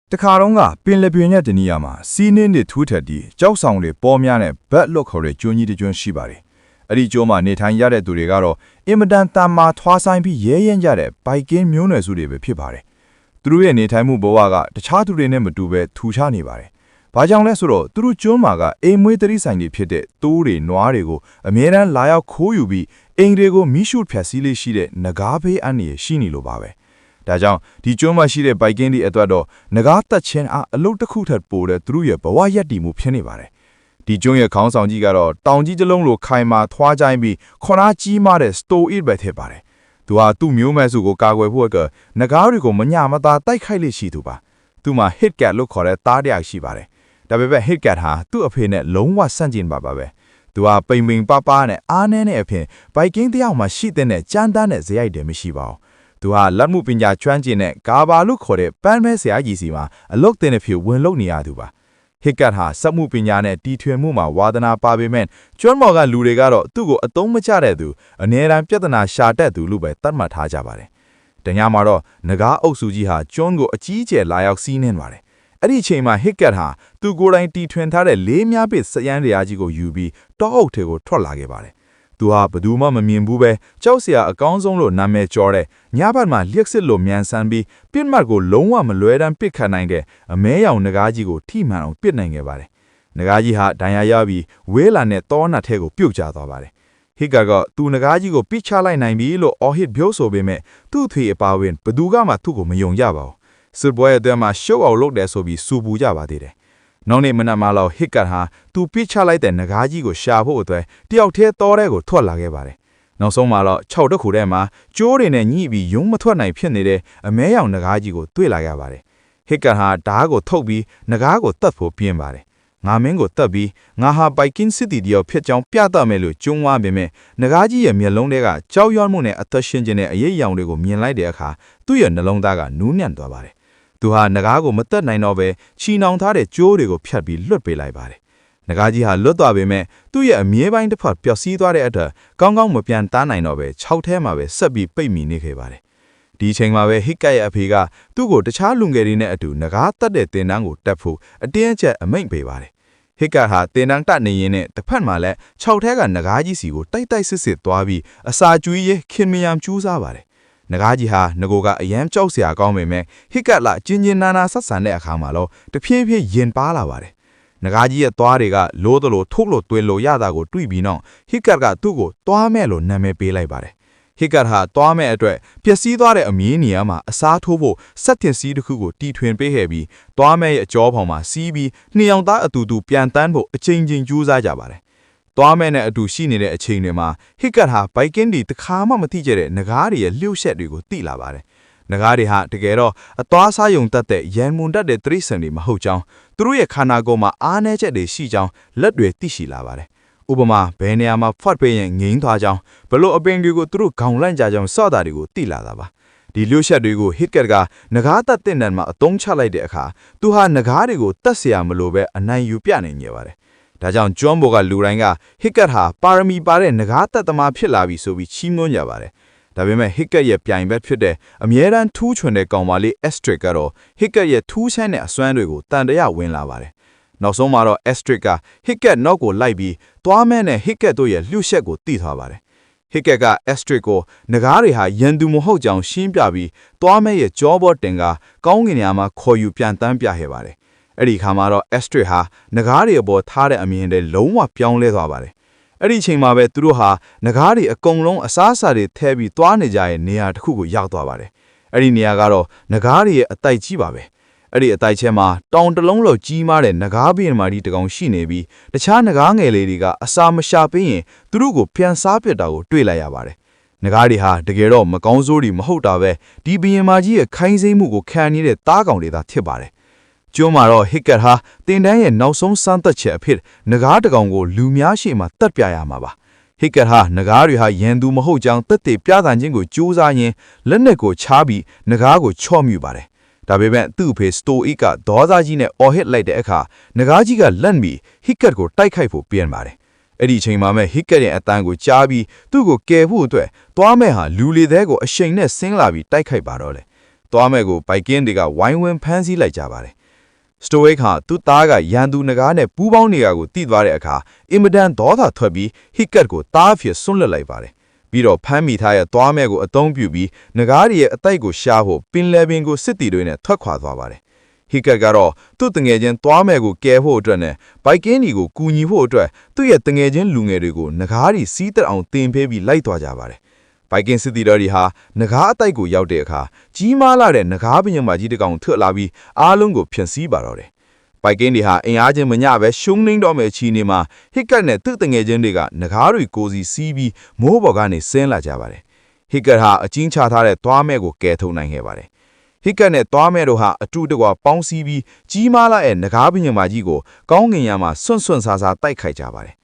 တခါတော့ကပင်လပြင်းရဲ့တနည်းအားမှာစီးနှင်းတွေထူးထက်ပြီးကြောက်ဆောင်တွေပေါ်များနဲ့ဘက်လွတ်ခေါ်တဲ့ကျွန်းကြီးတစ်ကျွန်းရှိပါတယ်။အဲ့ဒီကျွန်းမှာနေထိုင်ရတဲ့သူတွေကတော့အင်မတန်တန်မာထွားဆိုင်ပြီးရဲရင်ကြတဲ့ဘိုက်ကင်းမျိုးနွယ်စုတွေပဲဖြစ်ပါတယ်။သူတို့ရဲ့နေထိုင်မှုဘဝကတခြားသူတွေနဲ့မတူပဲထူခြားနေပါတယ်။ဘာကြောင့်လဲဆိုတော့သူတို့ကျွန်းမှာကအိမ်မွေးတရိဆိုင်တွေဖြစ်တဲ့တိုးတွေနွားတွေကိုအမြဲတမ်းလာရောက်ခိုးယူပြီးအိမ်တွေကိုမိရှုဖျက်ဆီးလေးရှိတဲ့ငကားဖေးအန်ရရှိနေလို့ပါပဲ။ဒါကြောင့်ဒီကျွန်းမှာရှိတဲ့ဘိုက်ကင်းဒီအတွက်တော့ငကားတက်ချင်းအားအလုတ်တစ်ခုထပ်ပိုတဲ့သူတို့ရဲ့ဘဝရက်တည်မှုဖြစ်နေပါတယ်။ဒီကျွန်းရဲ့ခေါင်းဆောင်ကြီးကတော့တောင်ကြီးတစ်လုံးလိုခိုင်မာထွားကြိုင်းပြီးခွန်အားကြီးမားတဲ့စတိုအစ်ပဲဖြစ်ပါတယ်။သူဟာသူ့မျိုးမဲ့စုကိုကာကွယ်ဖို့ကငကားတွေကိုမညမသားတိုက်ခိုက်လိရှိသူပါ။သူ့မှာ hit cat လို့ခေါ်တဲ့သားတယောက်ရှိပါတယ်။ဒါပေမဲ့ hit cat ဟာသူ့အဖေနဲ့လုံးဝဆန့်ကျင်ပါပဲ။သူဟာပိန်ပိန်ပါပါနဲ့အားနည်းတဲ့အဖြစ်ဘိုက်ကင်းတယောက်မှရှိတဲ့ကြမ်းတမ်းတဲ့ဇယိုက်တယ်မရှိပါဘူး။သူဟာလက်မှုပညာကျွမ်းကျင်တဲ့ကာဘာလို့ခေါ်တဲ့ပန်းမဲဆရာကြီးစီမှာအလုတ်တင်တဲ့ဖြစ်ဝင်လုပ်နေရသူပါဟစ်ကတ်ဟာစက်မှုပညာနဲ့တီထွင်မှုမှာဝါသနာပါပေမဲ့ကျွမ်းမော်ကလူတွေကတော့သူ့ကိုအသုံးမချတဲ့သူအနေနဲ့ပြဿနာရှာတတ်သူလို့ပဲသတ်မှတ်ထားကြပါတယ်တညမှာတော့ငကားအုပ်စုကြီးဟာကျွန်းကိုအကြီးအကျယ်လာရောက်စီးနှင်းပါတယ်အဲ့ဒီအချိန်မှာဟစ်ကတ်ဟာသူကိုယ်တိုင်တီထွင်ထားတဲ့လေးများပစ်စရမ်းတရားကြီးကိုယူပြီးတောအုပ်ထဲကိုထွက်လာခဲ့ပါတယ်သူဟာဘယ်သူမှမမြင်ဘူးပဲကြောက်စရာအကောင်းဆုံးလို့နာမည်ကျော်တဲ့ညဘက်မှာလျှက်စစ်လိုမြန်ဆန်ပြီးပြစ်မှတ်ကိုလုံးဝမလွဲတမ်းပစ်ခတ်နိုင်တဲ့အမဲရောင်ငကားကြီးကိုထိမှန်အောင်ပစ်နိုင်ခဲ့ပါတယ်။ငကားကြီးဟာဒဏ်ရာရပြီးဝဲလာနဲ့တောနတ်ထဲကိုပြုတ်ကျသွားပါတယ်။ဟစ်ကသူငကားကြီးကိုပိချလိုက်နိုင်ပြီလို့အော်ဟစ်ပြောဆိုပေမဲ့သူ့အထွေအပါဝင်ဘယ်သူကမှသူ့ကိုမယုံကြပါဘူး။စစ်ပွဲအတွင်းမှာရှုပ်အောင်လုပ်တယ်ဆိုပြီးစူပူကြပါသေးတယ်။နောက်နေ့မနက်မှလောက်ဟစ်ကတ်ဟာသူပိချလိုက်တဲ့ငကားကြီးကိုရှာဖို့အတွက်တယောက်တည်းတောထဲကိုထွက်လာခဲ့ပါတယ်။နောက်ဆုံးမှာတော့6တက်ခုထဲမှာကျိုးတွေနဲ့ညှိပြီးယုံမထွက်နိုင်ဖြစ်နေတဲ့အမဲရောင်ငကားကြီးကိုတွေ့လာရပါတယ်။ဟစ်ကတ်ဟာဓားကိုထုတ်ပြီးငကားကိုတတ်ဖို့ပြင်းပါတယ်။ငါမင်းကိုတတ်ပြီးငါဟာဘိုက်ကင်းစစ်တီတယောက်ဖြစ်ကြောင်းပြသမယ်လို့ကြုံဝါပေမဲ့ငကားကြီးရဲ့မျက်လုံးထဲကကြောက်ရွံ့မှုနဲ့အသက်ရှင်ခြင်းနဲ့အရေးရောင်တွေကိုမြင်လိုက်တဲ့အခါသူ့ရဲ့နှလုံးသားကနူးညံ့သွားပါတယ်။သူဟာငကားကိုမတက်နိုင်တော့ပဲချီနှောင်ထားတဲ့ကျိုးတွေကိုဖြတ်ပြီးလွတ်ပေးလိုက်ပါတယ်။ငကားကြီးဟာလွတ်သွားပေမဲ့သူ့ရဲ့အမြဲပိုင်းတစ်ဖက်ပျောက်စီးသွားတဲ့အတွက်ကောင်းကောင်းမပြန်တားနိုင်တော့ပဲ6ထဲမှာပဲဆက်ပြီးပိတ်မိနေခဲ့ပါတယ်။ဒီအချိန်မှာပဲဟစ်ကတ်ရဲ့အဖေကသူ့ကိုတခြားလူငယ်တွေနဲ့အတူငကားတက်တဲ့တင်တန်းကိုတက်ဖို့အတင်းအကျပ်အမိန့်ပေးပါတယ်။ဟစ်ကတ်ဟာတင်တန်းတက်နေရင်နဲ့တစ်ဖက်မှာလည်း6ထဲကငကားကြီးစီကိုတိုက်စစ်သွားပြီးအစာကျွေးရဲခင်မယံကျူးစားပါတယ်။ငကားကြီးဟာငကိုကအယမ်းကြောက်စရာကောင်းပေမဲ့ဟစ်ကတ်လာကျင်းနာနာဆက်ဆန်တဲ့အခါမှာတော့တဖြည်းဖြည်းရင်ပါလာပါတယ်။ငကားကြီးရဲ့သွားတွေကလိုးတလို့ထုတ်လို့တွင်လို့ရတာကိုတွေ့ပြီးနောက်ဟစ်ကတ်ကသူ့ကိုသွားမဲ့လို့နာမည်ပေးလိုက်ပါတယ်။ဟစ်ကတ်ဟာသွားမဲ့အတွက်ပျက်စီးသွားတဲ့အမည်နေရာမှာအစားထိုးဖို့စက်တင်စီးတစ်ခုကိုတီထွင်ပေးခဲ့ပြီးသွားမဲ့ရဲ့အကြောဖောင်မှာစီးပြီးနှစ်ယောက်သားအတူတူပြန်တန်းဖို့အချိန်ချင်းကြိုးစားကြပါတယ်။သွားမဲ့နဲ့အတူရှိနေတဲ့အချိန်တွေမှာဟစ်ကတ်ဟာဘိုက်ကင်းဒီတခါမှမသိကြတဲ့ငကားတွေရဲ့လှုပ်ရှက်တွေကိုသိလာပါတယ်။ငကားတွေဟာတကယ်တော့အသွားစားယုံတတ်တဲ့ရန်မွန်တတ်တဲ့တရိษံတွေမဟုတ်ကြောင်းသူတို့ရဲ့ခန္ဓာကိုယ်မှာအားနည်းချက်တွေရှိကြောင်းလက်တွေသိရှိလာပါတယ်။ဥပမာဘယ်နေရာမှာဖတ်ပေးရင်ငိမ့်သွားကြောင်းဘလို့အပင်တွေကိုသူတို့ခေါင်လန့်ကြကြောင်းစော့တာတွေကိုသိလာတာပါ။ဒီလှုပ်ရှက်တွေကိုဟစ်ကတ်ကငကားတတ်တဲ့နံမှာအသုံးချလိုက်တဲ့အခါသူဟာငကားတွေကိုတတ်เสียမလို့ပဲအနိုင်ယူပြနိုင်နေပါတယ်။ဒါကြောင့်ကျွမ်းဘော်ကလူတိုင်းကဟစ်ကတ်ဟာပါရမီပါတဲ့ငကားတတ်သမားဖြစ်လာပြီဆိုပြီးချီးမွမ်းကြပါတယ်။ဒါပေမဲ့ဟစ်ကတ်ရဲ့ပြိုင်ဘက်ဖြစ်တဲ့အမြဲတမ်းထူးချွန်တဲ့ကောင်မလေး Astrid ကတော့ဟစ်ကတ်ရဲ့ထူးဆန်းတဲ့အစွမ်းတွေကိုတန်တရာဝင်လာပါတယ်။နောက်ဆုံးမှာတော့ Astrid ကဟစ်ကတ်နောက်ကိုလိုက်ပြီးသွားမဲနဲ့ဟစ်ကတ်တို့ရဲ့လှုပ်ရှက်ကိုသိထားပါတယ်။ဟစ်ကတ်က Astrid ကိုငကားတွေဟာရန်သူမဟုတ်ကြောင်းရှင်းပြပြီးသွားမဲရဲ့ကြောဘောတင်ကကောင်းကင်နေရာမှာခေါ်ယူပြန်တန်းပြခဲ့ပါတယ်။အဲ့ဒီခါမှာတော့ Astrid ဟာငကားတွေအပေါ်ထားတဲ့အမြင်တွေလုံးဝပြောင်းလဲသွားပါတယ်။အဲ့ဒီချိန်မှာပဲသူတို့ဟာငကားတွေအကုန်လုံးအစားအစာတွေထည့်ပြီးသွားနေကြတဲ့နေရာတစ်ခုကိုရောက်သွားပါတယ်။အဲ့ဒီနေရာကတော့ငကားတွေရဲ့အတိုက်ကြီးပါပဲ။အဲ့ဒီအတိုက်ထဲမှာတောင်တလုံးလောက်ကြီးမားတဲ့ငကားပင်မာဒီတကောင်ရှိနေပြီးတခြားငကားငယ်လေးတွေကအစာမရှာပေးရင်သူတို့ကိုပြန်စားပစ်တာကိုတွေ့လိုက်ရပါတယ်။ငကားတွေဟာတကယ်တော့မကောင်းစိုးတွေမဟုတ်တာပဲဒီပင်မာကြီးရဲ့ခိုင်းစိမ့်မှုကိုခံနေတဲ့တားကောင်တွေသာဖြစ်ပါတယ်။ကျွန်းမှာတော့ဟစ်ကတ်ဟာတင်တန်းရဲ့နောက်ဆုံးစမ်းသပ်ချက်အဖြစ်ငကားတကောင်ကိုလူများရှိမှတတ်ပြရမှာပါဟစ်ကတ်ဟာငကားတွေဟာရန်သူမဟုတ်ကြောင်းတက်တေပြသခြင်းကိုကြိုးစားရင်းလက်နက်ကိုချားပြီးငကားကိုချော့မြူပါတယ်ဒါပေမဲ့သူ့ဖေစတိုအစ်ကဒေါသကြီးနဲ့အော်ဟစ်လိုက်တဲ့အခါငကားကြီးကလက်မီဟစ်ကတ်ကိုတိုက်ခိုက်ဖို့ပြန်ပါတယ်အဲ့ဒီအချိန်မှာမဲ့ဟစ်ကတ်ရဲ့အတန်းကိုကြားပြီးသူ့ကိုကယ်ဖို့အတွက်သွားမဲ့ဟာလူလေသေးကိုအရှိန်နဲ့ဆင်းလာပြီးတိုက်ခိုက်ပါတော့လေ သွားမဲ့ကိုဘိုက်ကင်းတွေကဝိုင်းဝန်းဖမ်းဆီးလိုက်ကြပါတယ်စတိုဝိတ်ဟာသူ့သားကရန်သူနဂါးနဲ့ပူးပေါင်းနေရကိုတိသွားတဲ့အခါအင်မတန်ဒေါသထွက်ပြီးဟစ်ကတ်ကိုတားဖြစ်ဆွန့်လွတ်လိုက်ပါတယ်ပြီးတော့ဖမ်းမိထားတဲ့သွားမဲ့ကိုအသုံးပြုပြီးနဂါးရဲ့အသိုက်ကိုရှားဖို့ပင်လယ်ပင်ကိုစစ်တီတွေနဲ့ထွက်ခွာသွားပါတယ်ဟစ်ကတ်ကတော့သူ့တငယ်ချင်းသွားမဲ့ကိုကယ်ဖို့အတွက်နဲ့ဘိုက်ကင်းဒီကိုကူညီဖို့အတွက်သူ့ရဲ့တငယ်ချင်းလူငယ်တွေကိုနဂါးရီစီးတက်အောင်တင်ပေးပြီးလိုက်သွားကြပါတယ်ဘိုက်ကင်းစစ်တီတော်တွေဟာနဂါးအသိုက်ကိုရောက်တဲ့အခါကြီးမားလာတဲ့နဂါးပညာမကြီးတစ်ကောင်ထွက်လာပြီးအားလုံးကိုဖျက်ဆီးပါတော့တယ်ဘိုက်ကင်းတွေဟာအင်အားချင်းမညပဲရှုံးနှင်းတော့မဲ့ချီနေမှာဟစ်ကတ်နဲ့သူ့တငယ်ချင်းတွေကနဂါးတွေကိုစီစီးပြီးမိုးပေါ်ကနေဆင်းလာကြပါတယ်ဟစ်ကတ်ဟာအချင်းချထားတဲ့သွားမဲ့ကိုကယ်ထုတ်နိုင်ခဲ့ပါတယ်ဟစ်ကတ်နဲ့သွားမဲ့တို့ဟာအတူတကွပေါင်းစည်းပြီးကြီးမားလာတဲ့နဂါးပညာမကြီးကိုကောင်းကင်ယံမှာဆွန့်ဆွန့်ဆာဆာတိုက်ခိုက်ကြပါတယ်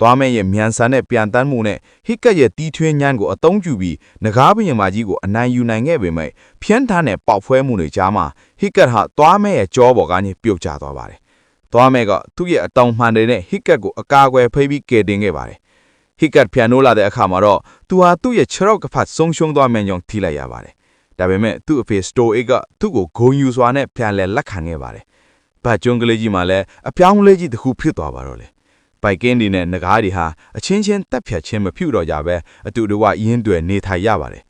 သွားမဲ့ရဲ့မြန်ဆန်တဲ့ပြန်တန်းမှုနဲ့ဟစ်ကတ်ရဲ့တီးထွင်းညံ့ကိုအသုံးပြုပြီးနဂါးပညာမကြီးကိုအနိုင်ယူနိုင်ခဲ့ပေမဲ့ဖျန်းထားတဲ့ပေါက်ဖွဲမှုတွေကြားမှာဟစ်ကတ်ဟာသွားမဲ့ရဲ့ကြောပေါ်ကနေပြုတ်ကျသွားပါတယ်။သွားမဲ့ကသူ့ရဲ့အတောင်မှန်တွေနဲ့ဟစ်ကတ်ကိုအကာအကွယ်ဖိပြီးကယ်တင်ခဲ့ပါတယ်။ဟစ်ကတ်ပြန်နိုးလာတဲ့အခါမှာတော့သူဟာသူ့ရဲ့ခြေထောက်ကဖတ်ဆုံးရှုံးသွားမှန်းကြောင့်ထိလိုက်ရပါတယ်။ဒါပေမဲ့သူ့အဖေစတိုအိတ်ကသူ့ကိုဂုံယူစွာနဲ့ပြန်လဲလက်ခံခဲ့ပါတယ်။ဘတ်ကျွန်းကလေးကြီးမှလည်းအပြောင်းလဲကြီးတစ်ခုဖြစ်သွားပါတော့တယ်။ဘိုက်ကင်းဒီနဲ့နဂါးဒီဟာအချင်းချင်းတက်ဖြတ်ခြင်းမပြုတော့ကြပဲအတူတဝရင်းတွယ်နေထိုင်ရပါတယ်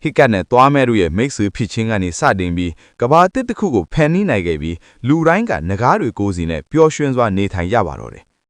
ဟစ်ကတ်နဲ့သွားမဲ့တို့ရဲ့မိတ်ဆွေဖြစ်ချင်းကနေစတင်ပြီးကဘာတစ်တစ်ခုကိုဖန်နီးနိုင်ခဲ့ပြီးလူတိုင်းကနဂါးတွေကိုစီနဲ့ပျော်ရွှင်စွာနေထိုင်ရပါတော့တယ်